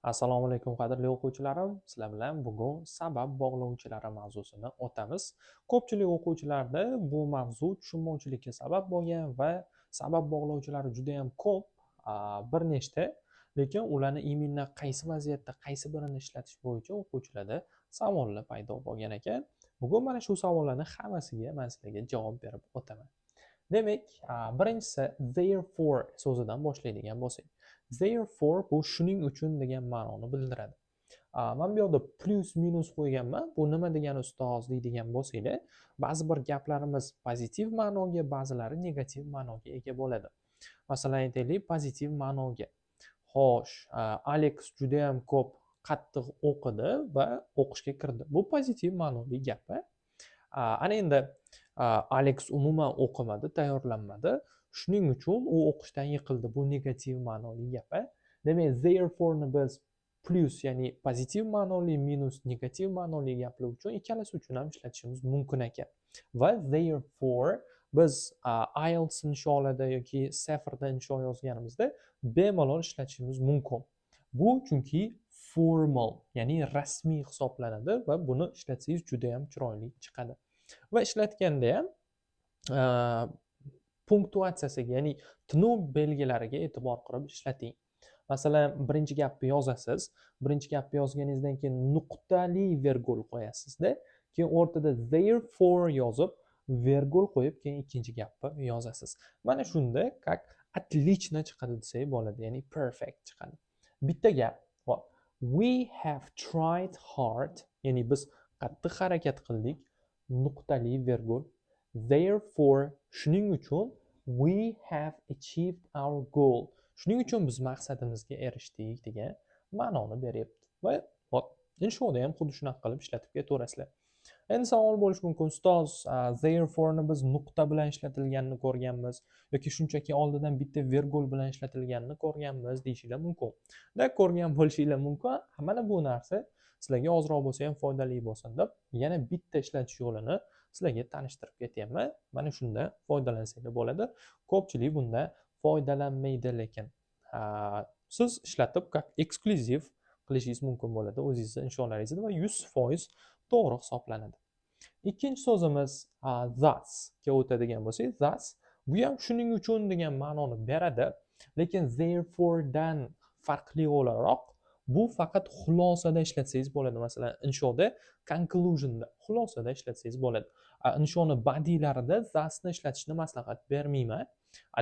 Assalomu alaykum qadrli o'quvchilarim. Sizlar bilan bugun sabab bog'lovchilari mavzusini o'tamiz. Ko'pchilik o'quvchilarda bu mavzu tushunmovchilikka sabab bo'lgan va sabab bog'lovchilari juda ham ko'p, bir nechta, lekin ularni imенно qaysi vaziyatda qaysi birini ishlatish bo'yicha o'quvchilarda savollar paydo bo'lgan ekan. Bugun mana shu savollarning hammasiga men sizlarga javob berib o'taman. Demak, birinchisi therefore so'zidan boshlaydigan bo'lsak. Therefore bu shuning uchun degan ma'noni bildiradi. Men bu yerda plus minus qo'yganman. Bu nima degani ustoz deydigan bo'lsanglar, ba'zi bir gaplarimiz pozitiv ma'noga, ba'zilari negativ ma'noga ega bo'ladi. Masalan, aytaylik, pozitiv ma'noga. Xo'sh, Alex juda ham ko'p qattiq o'qidi va o'qishga kirdi. Bu pozitiv ma'noli gap. Ana endi Alex umuman o'qimadi, tayyorlanmadi. Shuning uchun u o'qishdan yiqildi. Bu negativ ma'noli gap. Demak, therefore ni biz plus, ya'ni pozitiv ma'noli minus negativ ma'noli gaplar uchun ikkalasi uchun ham ishlatishimiz mumkin ekan. Va therefore biz IELTS insholarda yoki Saferda insho yozganimizda bemalol ishlatishimiz mumkin. Bu chunki formal, ya'ni rasmiy hisoblanadi va buni ishlatsangiz juda ham chiroyli chiqadi. Va ishlatganda ham punktuatsiyasiga, ya'ni tinuv belgilariga e'tibor qilib ishlating. Masalan, birinchi gapni yozasiz. Birinchi gapni yozganingizdan keyin nuqtali vergul qo'yasizda, keyin o'rtada therefore yozib, vergul qo'yib, keyin ikkinchi gapni yozasiz. Mana shunda как отлично chiqadi desak bo'ladi, ya'ni perfect chiqadi. Bitta gap. We have tried hard, ya'ni biz qattiq harakat qildik, nuqtali vergul. Therefore, shuning uchun we have achieved our goal. Shuning uchun biz maqsadimizga erishdik degan ma'noni beryapti. Va inshoda ham xuddi shunaqa qilib ishlatib ketaverasizlar. Endi savol bo'lishi mumkin, ustoz, therefore ni biz nuqta bilan ishlatilganini ko'rganmiz yoki shunchaki oldidan bitta vergul bilan ishlatilganini ko'rganmiz deyishinglar mumkin. Ko'rgan bo'lishinglar mumkin. Mana bu narsa sizlarga ozroq bo'lsa ham foydali bo'lsin deb yana bitta ishlatish yo'lini sizlarga tanishtirib ketyapman. Mana shunda foydalansanglar bo'ladi. Ko'pchilik bunda foydalanmaydi, lekin siz ishlatib как eksklyuziv qilishingiz mumkin bo'ladi o'zingizning insholaringizda va 100% to'g'ri hisoblanadi. Ikkinchi so'zimiz thus ga o'tadigan bo'lsak, thus bu ham shuning uchun degan ma'noni beradi, lekin therefore dan farqli o'laroq bu faqat xulosada ishlatsangiz bo'ladi. Masalan, inshoda conclusionda, xulosada ishlatsangiz bo'ladi. Inshoni badiylarida thusni ishlatishni maslahat bermayman.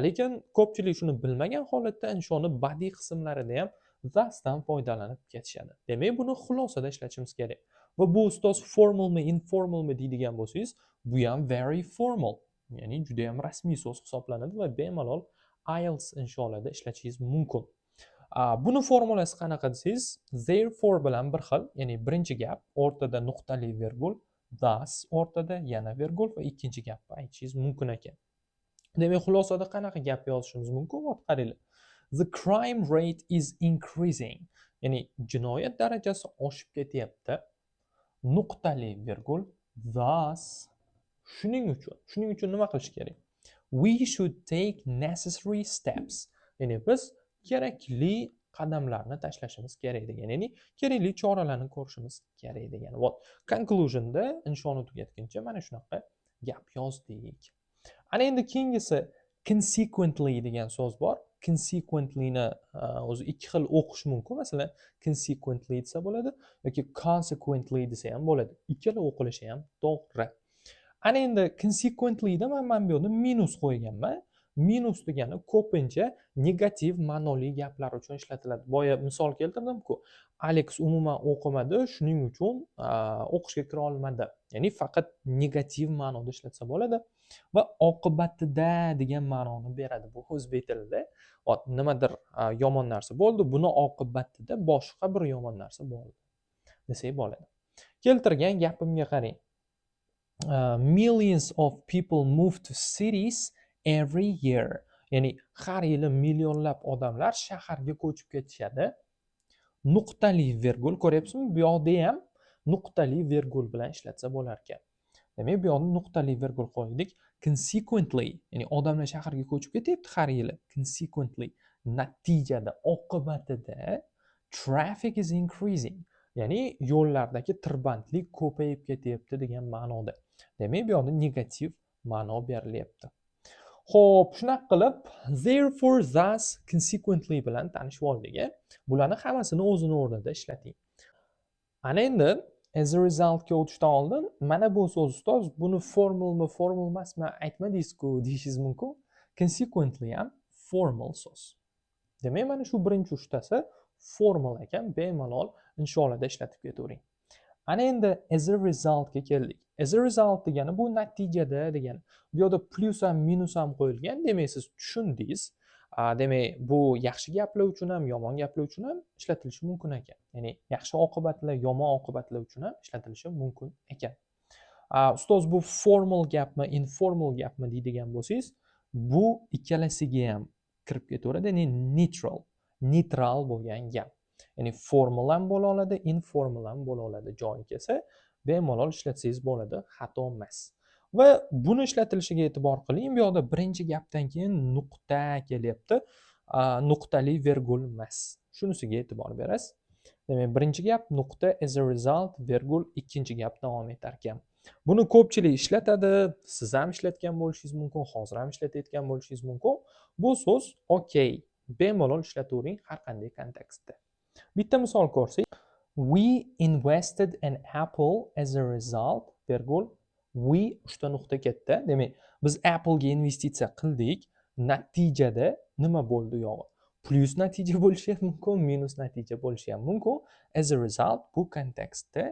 Lekin ko'pchilik shuni bilmagan holatda inshoni badiy qismlarida ham thusdan foydalanib ketishadi. Demak, buni xulosada ishlatishimiz kerak. Va bu ustoz formalmi, informalmi deydigan bo'lsangiz, bu ham very formal, ya'ni juda ham rasmiy so'z hisoblanadi va bemalol IELTS insholarda ishlatishingiz mumkin. Buni formulasi qanaqa desangiz, therefore bilan bir xil, ya'ni birinchi gap o'rtada nuqtali vergul, thus o'rtada yana vergul va ikkinchi gapni aytishingiz mumkin ekan. Demak, xulosada qanaqa gap yozishimiz mumkin? Qaranglar. The crime rate is increasing. Ya'ni jinoyat darajasi oshib ketyapti. Nuqtali vergul, thus shuning uchun nima qilish kerak? We should take necessary steps. Ya'ni biz kerakli qadamlarni tashlashimiz kerak degan, ya'ni kerakli choralarni ko'rishimiz kerak degan. Conclusionda inshoni tugatguncha mana shunaqa gap yozdik. Ana endi keyingisi consequently degan so'z bor. Consequently ni o'zi ikki xil o'qish mumkin. Masalan, consequently desa bo'ladi yoki consequently desa ham bo'ladi. Ikkala o'qilishi ham to'g'ri. Ana endi consequently da men bu yerda minus qo'yganman. Minus degani ko'pincha negativ ma'noli gaplar uchun ishlatiladi. Boya misol keltirdim-ku. Alex umuman o'qimadi, shuning uchun o'qishga kira olmadi. Ya'ni faqat negativ ma'noda ishlatsa bo'ladi va oqibatida degan ma'noni beradi. Bu o'zbek tilida nimadir yomon narsa bo'ldi, buni oqibatida boshqa bir yomon narsa bo'ldi desak bo'ladi. Keltirgan gapimga qarang. Millions of people move to cities every year. Ya'ni har yili millionlab odamlar shaharga ko'chib ketishadi. Nuqtali vergul ko'ryapsizmi? Bu yoqda ham nuqtali vergul bilan ishlatsa bo'lar ekan. Demak, bu yoqda nuqtali vergul qo'ydik. Consequently, ya'ni odamlar shaharga ko'chib ketyapti har yili. Consequently, natijada, oqibatida traffic is increasing. Ya'ni yo'llardagi tirbandlik ko'payib ketyapti degan ma'noda. Demak, bu yoqda negativ ma'no berilyapti. Xo'p, shunaqa qilib, therefore, thus, consequently bilan tanishib oldik. Bularni hammasini o'zini o'rnida ishlating. Ana endi as a resultga o'tishdan oldin mana bu so'z ustoz buni formalmi, formal emasmi aytmadingiz-ku deyishingiz mumkin. Consequently ham formal so'z. Demak, mana shu birinchi uchtasi formal ekan, bemalol insholarda ishlatib ketavering. Ana endi as a result ga keldik. As a result degani bu natijada degani. Bu yerda plus ham minus ham qo'yilgan. Demak, siz tushundingiz. Demak, bu yaxshi gaplar uchun ham, yomon gaplar uchun ham ishlatilishi mumkin ekan. Ya'ni yaxshi oqibatlar, yomon oqibatlar uchun ham ishlatilishi mumkin ekan. Ustoz bu formal gapmi, informal gapmi deydigan bo'lsangiz, bu ikkalasiga ham kirib ketaveradi. Ya'ni neutral bo'lgan gap. Ya'ni formal ham bo'la oladi, informal ham bo'la oladi. Joyi kelsa, bemalol ishlatsangiz bo'ladi, xato emas. Va buni ishlatilishiga e'tibor qiling. Bu yoqda birinchi gapdan keyin nuqta kelyapti. Nuqtali vergul emas. Shunisiga e'tibor berasiz. Demak, birinchi gap nuqta as a result vergul, ikkinchi gap davom etar ekan. Buni ko'pchilik ishlatadi. Siz ham ishlatgan bo'lishingiz mumkin, hozir ham ishlatayotgan bo'lishingiz mumkin. Bu so'z okey. Bemalol ishlatavering har qanday kontekstda. Bitta misol ko'rsak, we invested in Apple as a result, vergul, we uchta nuqta ketdi. Demak, biz Apple ga investitsiya qildik. Natijada nima bo'ldi yog'i? Plus natija bo'lishi ham mumkin, minus natija bo'lishi ham mumkin. As a result, bu kontekstda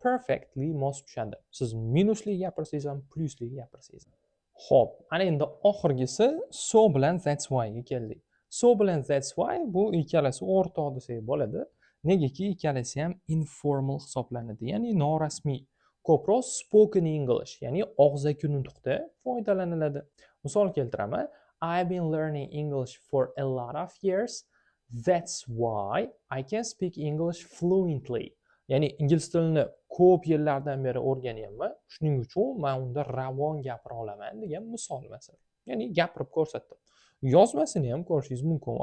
perfectly mos tushadi. Siz minusli gapirsangiz ham, plusli gapirsangiz ham. Xo'p, ana endi oxirgisi so bilan that's why ga keldik. So bilan that's why bu ikkalasi o'rtoq desak bo'ladi. Negaki ikkalasi ham informal hisoblanadi, ya'ni norasmiy. Ko'proq spoken English, ya'ni og'zaki nutqda foydalaniladi. Misol keltiraman. I've been learning English for a lot of years. That's why I can speak English fluently. Ya'ni ingliz tilini ko'p yillardan beri o'rganyapman. Shuning uchun men unda ravon gapira olaman degan misol masalan. Ya'ni gapirib ko'rsatdim. Yozmasini ham ko'rishingiz mumkin.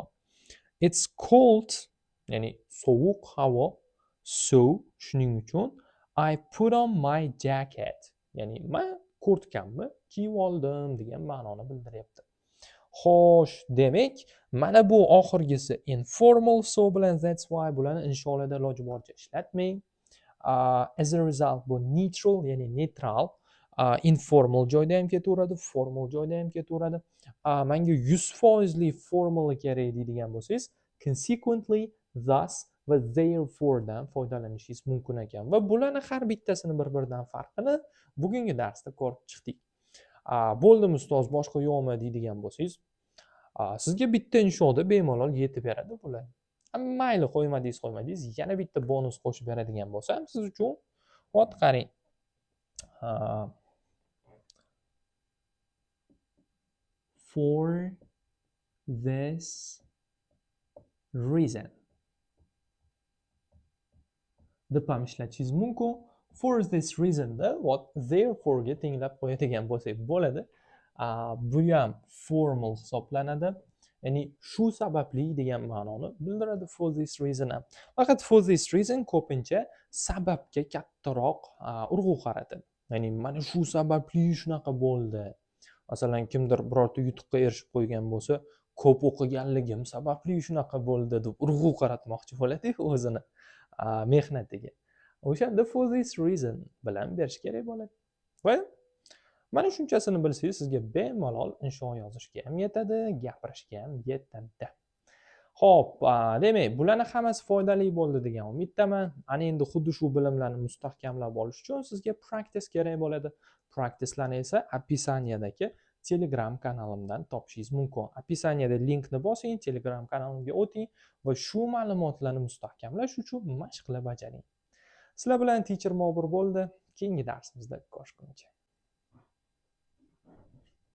It's cold, ya'ni sovuq havo. So, shuning uchun I put on my jacket. Ya'ni men kurtkamni kiyib oldim degan ma'noni bildiryapti. Xo'sh, demak, mana bu oxirgisi informal so bilan that's why bularni insholarda iloji boricha ishlatmang. As a result bu neutral, ya'ni neutral. Informal joyda ham ketaveradi, formal joyda ham ketaveradi. Menga 100% formal kerak deydigan bo'lsangiz, consequently, thus va therefore dan foydalanishingiz mumkin ekan. Va bularni har bittasini bir-biridan farqini bugungi darsda ko'rib chiqdik. Bo'ldimi ustoz, boshqa yo'qmi deydigan bo'lsangiz, sizga bitta inshoda bemalol yetib beradi bular. Mayli qo'ymadingiz, yana bitta bonus qo'shib beradigan bo'lsam siz uchun ot qarang. For this reason deb ham ishlatishingiz mumkin. For this reason da therefore ga tenglab qo'yadigan bo'lsak bo'ladi. Bu ham formal hisoblanadi. Ya'ni shu sababli degan ma'noni bildiradi for this reason ham. Faqat for this reason ko'pincha sababga kattaroq urg'u qaratadi. Ya'ni mana shu sababli shunaqa bo'ldi. Masalan, kimdir birorta yutuqqa erishib qo'ygan bo'lsa, ko'p o'qiganligim sababli shunaqa bo'ldi deb urg'u qaratmoqchi bo'ladi-ku o'zini mehnatiga. O'shanda for this reason bilan berish kerak bo'ladi. Va mana shunchasini bilsangiz, sizga bemalol insho yozishga ham yetadi, gapirishga ham yetadi. Xo'p, demak, bularni hammasi foydali bo'ldi degan umiddaman. Ana endi xuddi shu bilimlarni mustahkamlab olish uchun sizga practice kerak bo'ladi. Practicelarni esa описаниедagi Telegram kanalimdan topishingiz mumkin. Описаниеda linkni bosing, Telegram kanalimga o'ting va shu ma'lumotlarni mustahkamlash uchun mashq qilib bajaring. Sizlar bilan Teacher Mobur bo'ldi. Keyingi darsimizda ko'rishguncha.